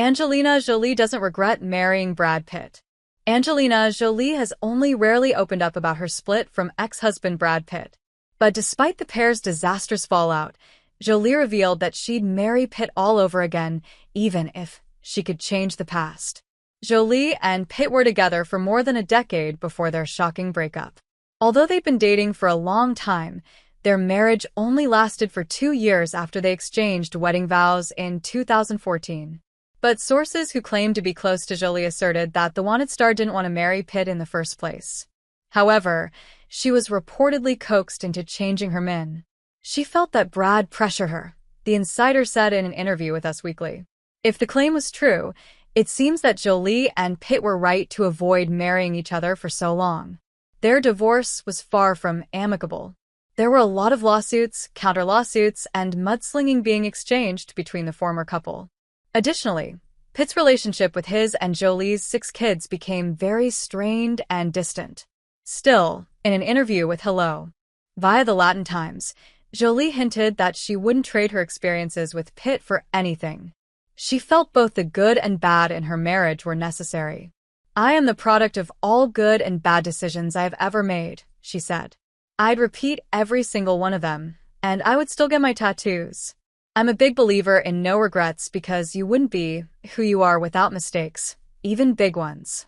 Angelina Jolie doesn't regret marrying Brad Pitt. Angelina Jolie has only rarely opened up about her split from ex-husband Brad Pitt. But despite the pair's disastrous fallout, Jolie revealed that she'd marry Pitt all over again, even if she could change the past. Jolie and Pitt were together for more than a decade before their shocking breakup. Although they'd been dating for a long time, their marriage only lasted for 2 years after they exchanged wedding vows in 2014. But sources who claimed to be close to Jolie asserted that the wanted star didn't want to marry Pitt in the first place. However, she was reportedly coaxed into changing her mind. She felt that Brad pressured her, the insider said in an interview with Us Weekly. If the claim was true, it seems that Jolie and Pitt were right to avoid marrying each other for so long. Their divorce was far from amicable. There were a lot of lawsuits, counter-lawsuits, and mudslinging being exchanged between the former couple. Additionally, Pitt's relationship with his and Jolie's 6 kids became very strained and distant. Still, in an interview with Hello! Via the Latin Times, Jolie hinted that she wouldn't trade her experiences with Pitt for anything. She felt both the good and bad in her marriage were necessary. "I am the product of all good and bad decisions I have ever made," she said. "I'd repeat every single one of them, and I would still get my tattoos. I'm a big believer in no regrets because you wouldn't be who you are without mistakes, even big ones."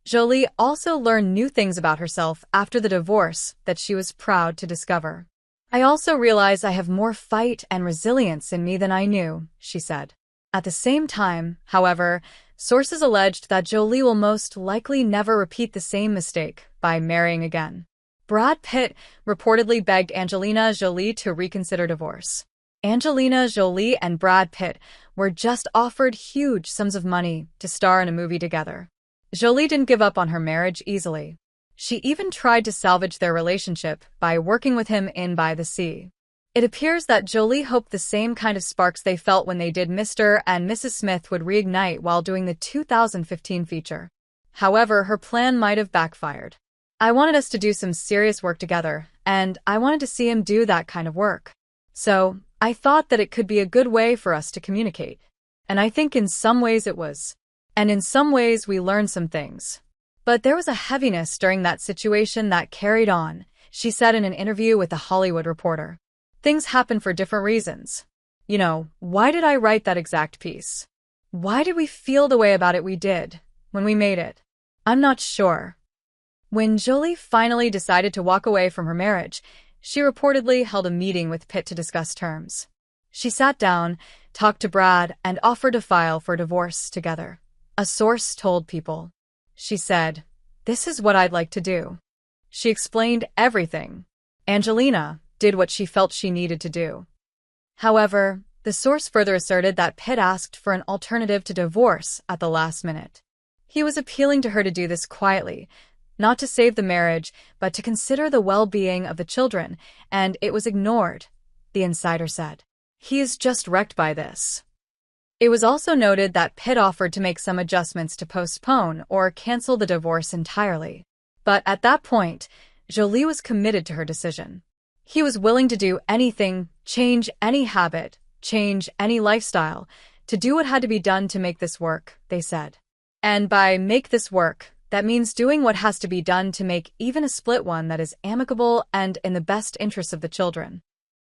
Jolie also learned new things about herself after the divorce that she was proud to discover. "I also realize I have more fight and resilience in me than I knew," she said. At the same time, however, sources alleged that Jolie will most likely never repeat the same mistake by marrying again. Brad Pitt reportedly begged Angelina Jolie to reconsider divorce. Angelina Jolie and Brad Pitt were just offered huge sums of money to star in a movie together. Jolie didn't give up on her marriage easily. She even tried to salvage their relationship by working with him in By the Sea. It appears that Jolie hoped the same kind of sparks they felt when they did Mr. and Mrs. Smith would reignite while doing the 2015 feature. However, her plan might have backfired. "I wanted us to do some serious work together, and I wanted to see him do that kind of work. So, I thought that it could be a good way for us to communicate. And I think in some ways it was. And in some ways we learned some things. But there was a heaviness during that situation that carried on," she said in an interview with The Hollywood Reporter. "Things happen for different reasons. You know, why did I write that exact piece? Why did we feel the way about it we did when we made it? I'm not sure." When Jolie finally decided to walk away from her marriage, she reportedly held a meeting with Pitt to discuss terms. She sat down, talked to Brad, and offered to file for divorce together. A source told People. She said, "This is what I'd like to do." She explained everything. Angelina did what she felt she needed to do. However, the source further asserted that Pitt asked for an alternative to divorce at the last minute. He was appealing to her to do this quietly, not to save the marriage, but to consider the well-being of the children, and it was ignored, the insider said. "He is just wrecked by this." It was also noted that Pitt offered to make some adjustments to postpone or cancel the divorce entirely. But at that point, Jolie was committed to her decision. He was willing to do anything, change any habit, change any lifestyle, to do what had to be done to make this work, they said. And by make this work, that means doing what has to be done to make even a split one that is amicable and in the best interests of the children.